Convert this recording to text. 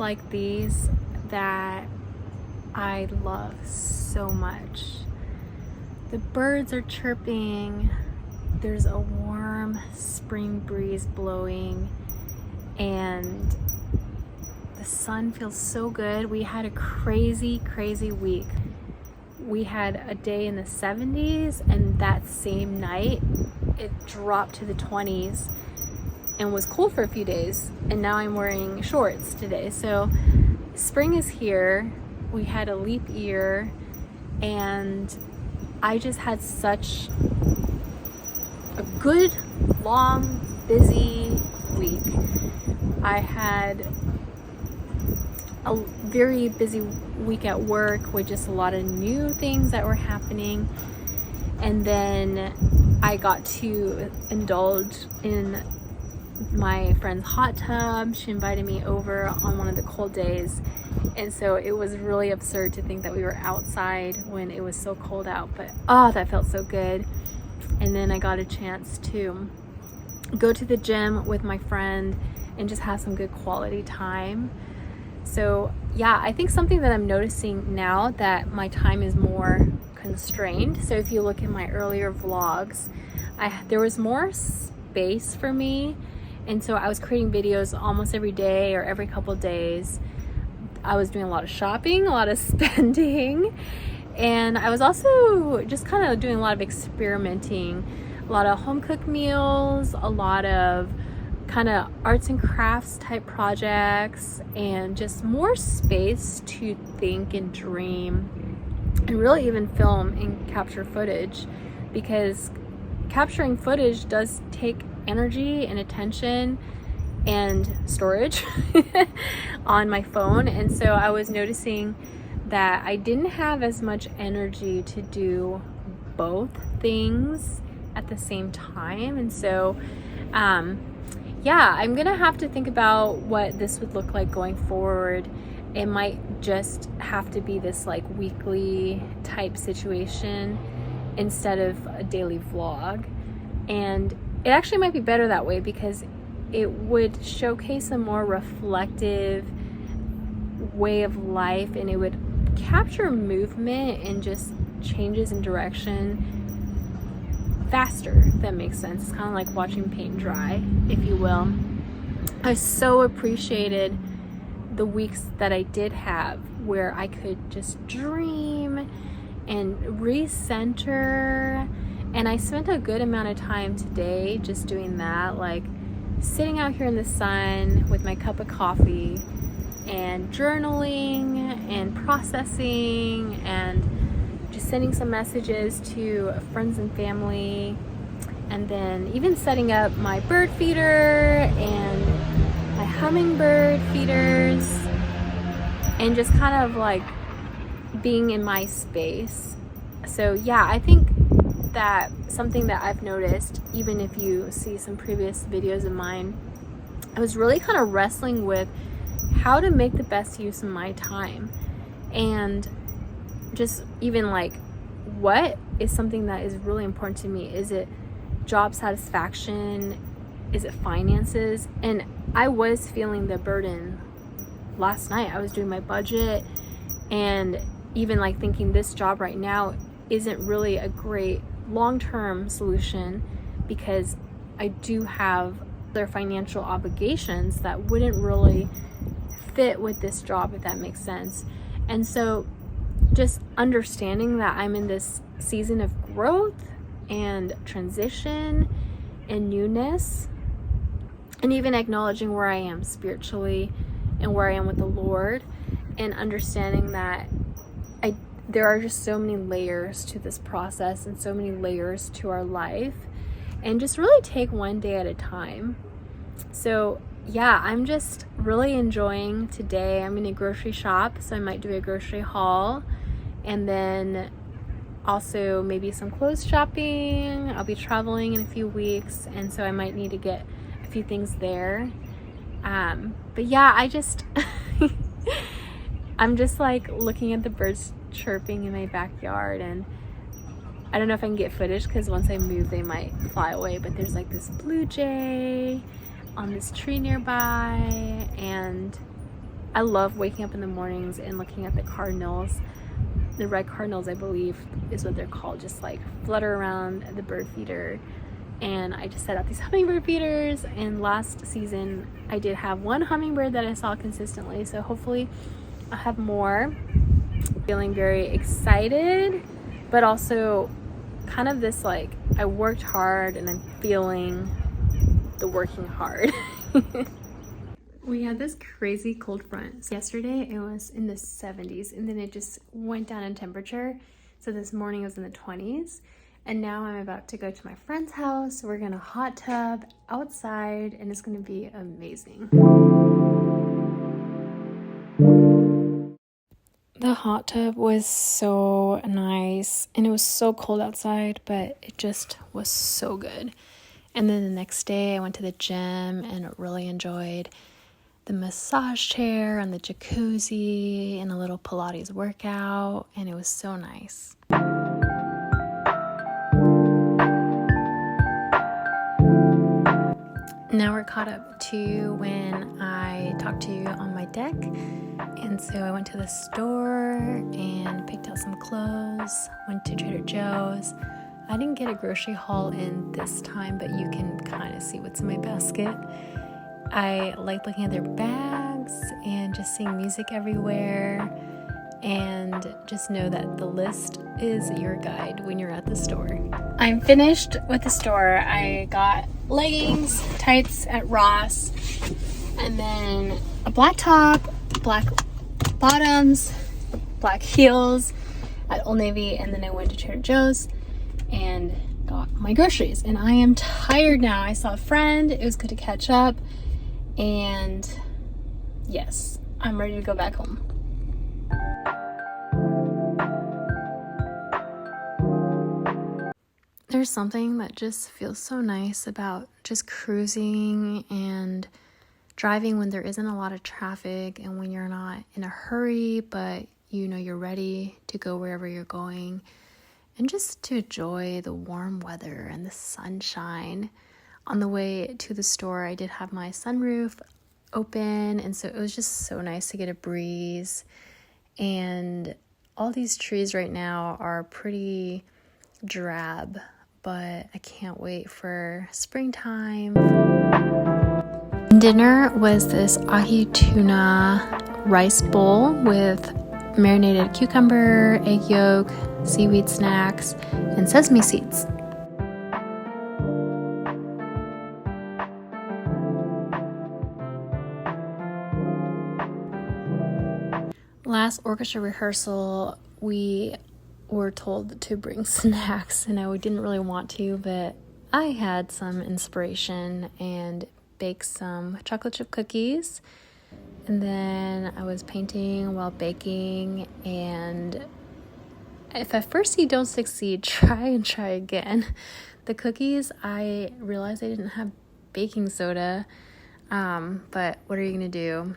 like these that I love so much. The birds are chirping, there's a warm spring breeze blowing, and the sun feels so good. We had a crazy week. We had a day in the 70s, and that same night it dropped to the 20s and was cool for a few days, and now I'm wearing shorts today. So spring is here. We had a leap year, and I just had such a good, long, busy week. I had a very busy week at work with just a lot of new things that were happening. And then I got to indulge in my friend's hot tub. She invited me over on one of the cold days. And so it was really absurd to think that we were outside when it was so cold out, but that felt so good. And then I got a chance to go to the gym with my friend and just have some good quality time. So yeah, I think something that I'm noticing now that my time is more constrained. So if you look at my earlier vlogs, there was more space for me. And so I was creating videos almost every day or every couple days. I was doing a lot of shopping, a lot of spending, and I was also just kind of doing a lot of experimenting, a lot of home cooked meals, a lot of kind of arts and crafts type projects, and just more space to think and dream and really even film and capture footage, because capturing footage does take energy and attention and storage on my phone. And so I was noticing that I didn't have as much energy to do both things at the same time. And so yeah, I'm gonna have to think about what this would look like going forward. It might just have to be this like weekly type situation instead of a daily vlog. And it actually might be better that way, because it would showcase a more reflective way of life, and it would capture movement and just changes in direction faster, if that makes sense. It's kind of like watching paint dry, if you will. I so appreciated the weeks that I did have where I could just dream and recenter, and I spent a good amount of time today just doing that, like sitting out here in the sun with my cup of coffee and journaling and processing and just sending some messages to friends and family, and then even setting up my bird feeder and my hummingbird feeders, and just kind of like being in my space. So yeah, I think that something that I've noticed, even if you see some previous videos of mine, I was really kind of wrestling with how to make the best use of my time, and just even like what is something that is really important to me. Is it job satisfaction? Is it finances? And I was feeling the burden last night. I was doing my budget, and even like thinking this job right now isn't really a great long-term solution, because I do have other financial obligations that wouldn't really fit with this job, if that makes sense. And so just understanding that I'm in this season of growth and transition and newness, and even acknowledging where I am spiritually and where I am with the Lord, and understanding that there are just so many layers to this process and so many layers to our life, and just really take one day at a time. So yeah, I'm just really enjoying today. I'm gonna grocery shop, so I might do a grocery haul, and then also maybe some clothes shopping. I'll be traveling in a few weeks, and so I might need to get a few things there. But yeah, I'm just like looking at the birds chirping in my backyard, and I don't know if I can get footage because once I move they might fly away, but there's like this blue jay on this tree nearby, and I love waking up in the mornings and looking at the cardinals. The red cardinals, I believe, is what they're called, just like flutter around the bird feeder. And I just set out these hummingbird feeders, and last season I did have one hummingbird that I saw consistently, so hopefully I'll have more. Feeling very excited, but also kind of this like I worked hard and I'm feeling the working hard. We had this crazy cold front. Yesterday it was in the 70s and then it just went down in temperature. So this morning it was in the 20s. And now I'm about to go to my friend's house. We're gonna hot tub outside and it's gonna be amazing. The hot tub was so nice and it was so cold outside, but it just was so good. And then the next day I went to the gym and really enjoyed the massage chair and the jacuzzi and a little Pilates workout, and it was so nice. Now we're caught up to when I talked to you on my deck, and so I went to the store and picked out some clothes, went to Trader Joe's. I didn't get a grocery haul in this time, but you can kind of see what's in my basket. I like looking at their bags and just seeing music everywhere, and just know that the list is your guide when you're at the store. I'm finished with the store. I got leggings, tights at Ross, and then a black top, black bottoms, black heels at Old Navy, and then I went to Trader Joe's and got my groceries. And I am tired now. I saw a friend. It was good to catch up. And yes, I'm ready to go back home. There's something that just feels so nice about just cruising and driving when there isn't a lot of traffic and when you're not in a hurry, but you know you're ready to go wherever you're going, and just to enjoy the warm weather and the sunshine. On the way to the store, I did have my sunroof open, and so it was just so nice to get a breeze. And all these trees right now are pretty drab, but I can't wait for springtime. Dinner was this ahi tuna rice bowl with marinated cucumber, egg yolk, seaweed snacks, and sesame seeds. Last orchestra rehearsal, we were told to bring snacks, and I didn't really want to, but I had some inspiration and baked some chocolate chip cookies. And then I was painting while baking, and if at first you don't succeed, try again. The cookies, I realized I didn't have baking soda, but what are you gonna do?